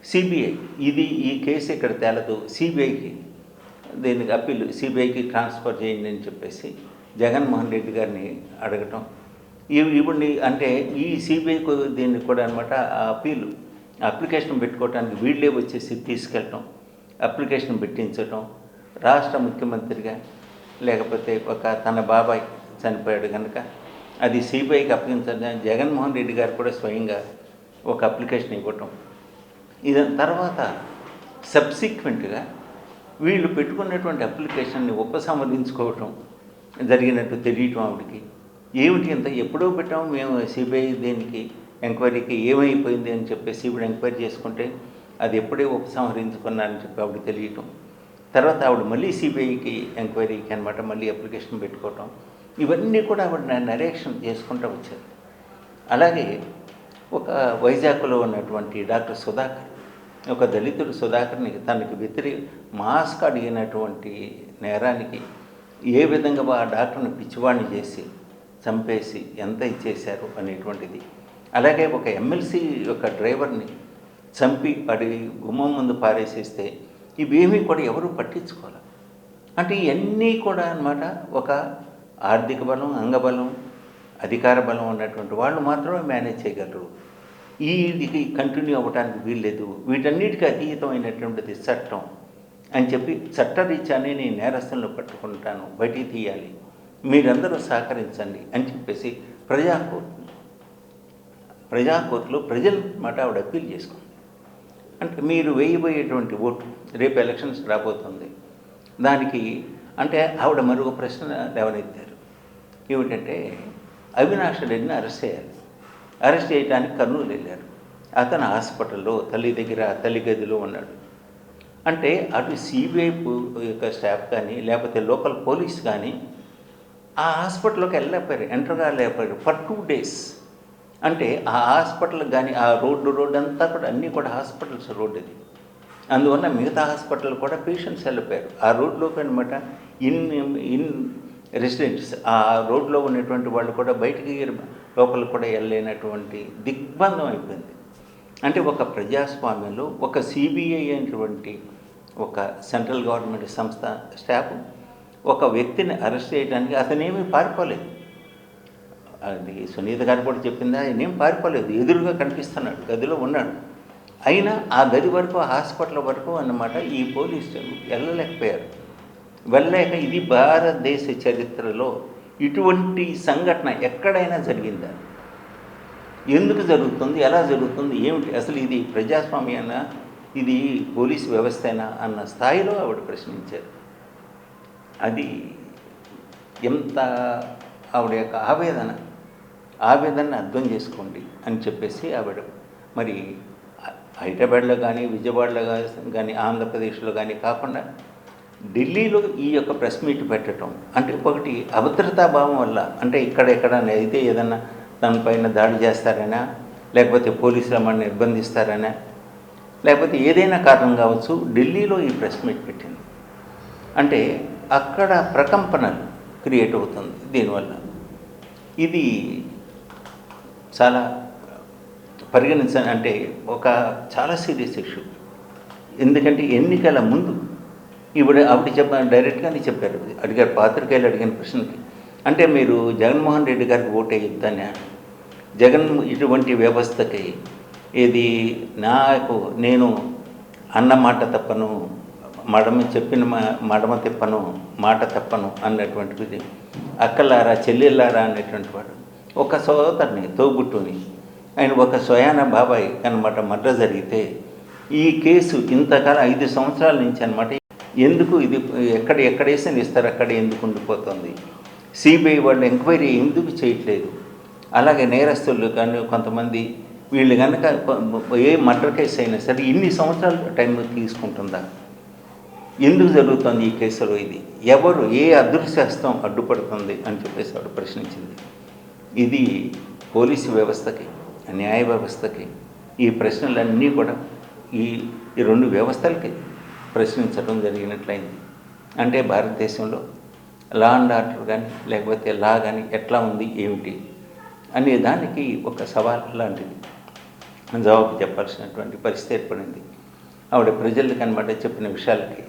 CBI ఈ case ఇక్కడ తేలదు, సిబిఐకి దీనికి అప్పీల్ సిబిఐకి ట్రాన్స్ఫర్ చేయండి అని చెప్పేసి జగన్మోహన్ రెడ్డి గారిని అడగటం. ఇప్పుడు అంటే ఈ సిబిఐకి దీన్ని కూడా అనమాట అప్లికేషన్ పెట్టుకోవడానికి వీళ్ళే వచ్చేసి తీసుకెళ్ళటం, అప్లికేషన్ పెట్టించటం. రాష్ట్ర ముఖ్యమంత్రిగా లేకపోతే తన బాబాయ్ చనిపోయాడు కనుక అది సిబిఐకి అప్పగించడం, జగన్మోహన్ రెడ్డి గారు కూడా స్వయంగా ఒక అప్లికేషన్ ఇవ్వటం. తర్వాత సబ్సిక్వెంట్గా వీళ్ళు పెట్టుకున్నటువంటి అప్లికేషన్ని ఉపసంహరించుకోవటం జరిగినట్టు తెలియటం ఆవిడకి. ఏమిటి ఇంత ఎప్పుడో పెట్టాము మేము సిబిఐ దీనికి ఎంక్వైరీకి, ఏమైపోయింది అని చెప్పేసి ఇప్పుడు ఎంక్వైరీ చేసుకుంటే అది ఎప్పుడే ఉపసంహరించుకున్నారని చెప్పి ఆవిడ తెలియటం. తర్వాత ఆవిడ మళ్ళీ సిబిఐకి ఎంక్వైరీకి అనమాట మళ్ళీ అప్లికేషన్ పెట్టుకోవటం. ఇవన్నీ కూడా ఆవిడ నరేషన్ చేసుకుంటూ వచ్చారు. అలాగే ఒక వైజాగ్లో ఉన్నటువంటి డాక్టర్ సుధాకర్, ఒక దళితుడు సుధాకర్ని తనకి మాస్క్ అడిగినటువంటి నేరానికి ఏ విధంగా ఆ డాక్టర్ని పిచ్చివాణ్ణి చేసి చంపేసి ఎంత ఇచ్చేశారు అనేటువంటిది. అలాగే ఒక ఎమ్మెల్సీ యొక్క డ్రైవర్ని చంపి అడిగి గుమ్మం ముందు పారేసేస్తే ఇవేమీ కూడా ఎవరు పట్టించుకోవాలి. అంటే ఇవన్నీ కూడా అన్నమాట ఒక ఆర్థిక బలం, అంగబలం, అధికార బలం ఉన్నటువంటి వాళ్ళు మాత్రమే మేనేజ్ చేయగలరు. ఇది కంటిన్యూ అవ్వడానికి వీల్లేదు. వీటన్నిటికీ అతీతమైనటువంటిది చట్టం అని చెప్పి చట్టరీత్యానే నేను నేరస్తులను పట్టుకుంటాను, బయటికి తీయాలి, మీరందరూ సహకరించండి అని చెప్పేసి ప్రజాకోర్టులో ప్రజల మాట ఆవిడ అప్పీల్ చేసుకుంది. అంటే మీరు వేయబోయేటువంటి ఓటు రేపు ఎలక్షన్స్ రాబోతుంది, దానికి అంటే ఆవిడ మరొక ప్రశ్న లేవనెత్తారు. ఏమిటంటే అవినాష్ రెడ్డిని అరెస్ట్ చేయాలి. అరెస్ట్ చేయడానికి కర్నూలు వెళ్ళారు. అతను హాస్పిటల్లో తల్లి గదిలో ఉన్నాడు. అంటే అటు సిబిఐ యొక్క స్టాఫ్ కానీ లేకపోతే లోకల్ పోలీస్ కానీ ఆ హాస్పిటల్లోకి వెళ్ళలేకపోయారు, ఎంటర్ కాలేకపోయారు ఫర్ 2 days. అంటే ఆ హాస్పిటల్ కానీ ఆ రోడ్డు అంతా కూడా అన్నీ కూడా హాస్పిటల్స్ రోడ్డు ఇది. అందువల్ల మిగతా హాస్పిటల్ కూడా పేషెంట్స్ వెళ్ళిపోయారు. ఆ రోడ్లోకి అనమాట ఇన్ రెసిడెంట్స్, ఆ రోడ్లో ఉన్నటువంటి వాళ్ళు కూడా బయటికి లోపలికి కూడా వెళ్ళలేనటువంటి దిగ్బంధం అయిపోయింది. అంటే ఒక ప్రజాస్వామ్యంలో ఒక సిబిఐ అయినటువంటి ఒక సెంట్రల్ గవర్నమెంట్ సంస్థ స్టాఫ్ ఒక వ్యక్తిని అరెస్ట్ చేయడానికి అతనేమీ పారిపోలేదు. అది సునీత గారు కూడా చెప్పింది, ఆయన ఏం పారిపోలేదు, ఎదురుగా కనిపిస్తున్నాడు, గదిలో ఉన్నాడు. అయినా ఆ గది వరకు, హాస్పిటల్ వరకు అన్నమాట ఈ పోలీసులు వెళ్ళలేకపోయారు. వెళ్ళలేక ఇది భారతదేశ చరిత్రలో ఇటువంటి సంఘటన ఎక్కడైనా జరిగిందా, ఎందుకు జరుగుతుంది, ఎలా జరుగుతుంది, ఏమిటి అసలు ఇది ప్రజాస్వామ్యానా, ఇది పోలీసు వ్యవస్థేనా అన్న స్థాయిలో ఆవిడ ప్రశ్నించారు. అది ఎంత ఆవిడ యొక్క ఆవేదనని అర్థం చేసుకోండి అని చెప్పేసి ఆవిడ మరి హైదరాబాద్లో కానీ విజయవాడలో కానీ ఆంధ్రప్రదేశ్లో కానీ కాకుండా ఢిల్లీలో ఈ యొక్క ప్రెస్ మీట్ పెట్టడం అంటే ఒకటి అభద్రతాభావం వల్ల, అంటే ఎక్కడైతే ఏదన్నా తనపైన దాడి చేస్తారనా, లేకపోతే పోలీసులు మనల్ని నిర్బంధిస్తారనా, లేకపోతే ఏదైనా కారణం కావచ్చు, ఢిల్లీలో ఈ ప్రెస్ మీట్ పెట్టింది. అంటే అక్కడ ప్రకంపనలు క్రియేట్ అవుతుంది దీనివల్ల. ఇది చాలా పరిగణించాలి, అంటే చాలా సీరియస్ ఇష్యూ. ఎందుకంటే ఎన్నికల ముందు ఆవిడ డైరెక్ట్గానే చెప్పారు, అడిగారు, పాత్రికేయులు అడిగిన ప్రశ్నకి, అంటే మీరు జగన్మోహన్ రెడ్డి గారికి ఓటు వేయొద్దనే, ఇటువంటి వ్యవస్థకి నేను అన్న మాట తప్పను, మడమ తిప్పను, మాట తప్పను అన్నటువంటిది, అక్కలారా చెల్లెళ్ళారా అనేటువంటి వాడు ఒక సోదరుని తోబుట్టుని ఆయన ఒక స్వయాన బాబాయ్ అన్నమాట మర్డర్ జరిగితే ఈ కేసు ఇంతకాలం 5 సంవత్సరాల నుంచి అనమాట ఎందుకు ఇది ఎక్కడేసిన ఇస్తారు అక్కడ ఎందుకు ఉండిపోతుంది, సిబిఐ వాళ్ళు ఎంక్వైరీ ఎందుకు చేయట్లేదు, అలాగే నేరస్తులు కానీ కొంతమంది వీళ్ళు కనుక ఏ మర్డర్ కేసు అయినా సరే ఇన్ని సంవత్సరాలు టైం తీసుకుంటుందా, ఎందుకు జరుగుతుంది ఈ కేసులో, ఇది ఎవరు ఏ అదృశ్యస్తం అడ్డుపడుతుంది అని చెప్పేసి ఆవిడ ప్రశ్నించింది. ఇది పోలీసు వ్యవస్థకి, న్యాయ వ్యవస్థకి ఈ ప్రశ్నలన్నీ కూడా ఈ 2 వ్యవస్థలకి ప్రశ్నించడం జరిగినట్లయింది. అంటే భారతదేశంలో లా అండ్ ఆర్డర్ కానీ లేకపోతే లా కానీ ఎట్లా ఉంది ఏమిటి అనే దానికి ఒక సవాల్ లాంటిది జవాబు చెప్పాల్సినటువంటి పరిస్థితి ఏర్పడింది. ఆవిడ ప్రజలకు అనమాట చెప్పిన విషయాలకి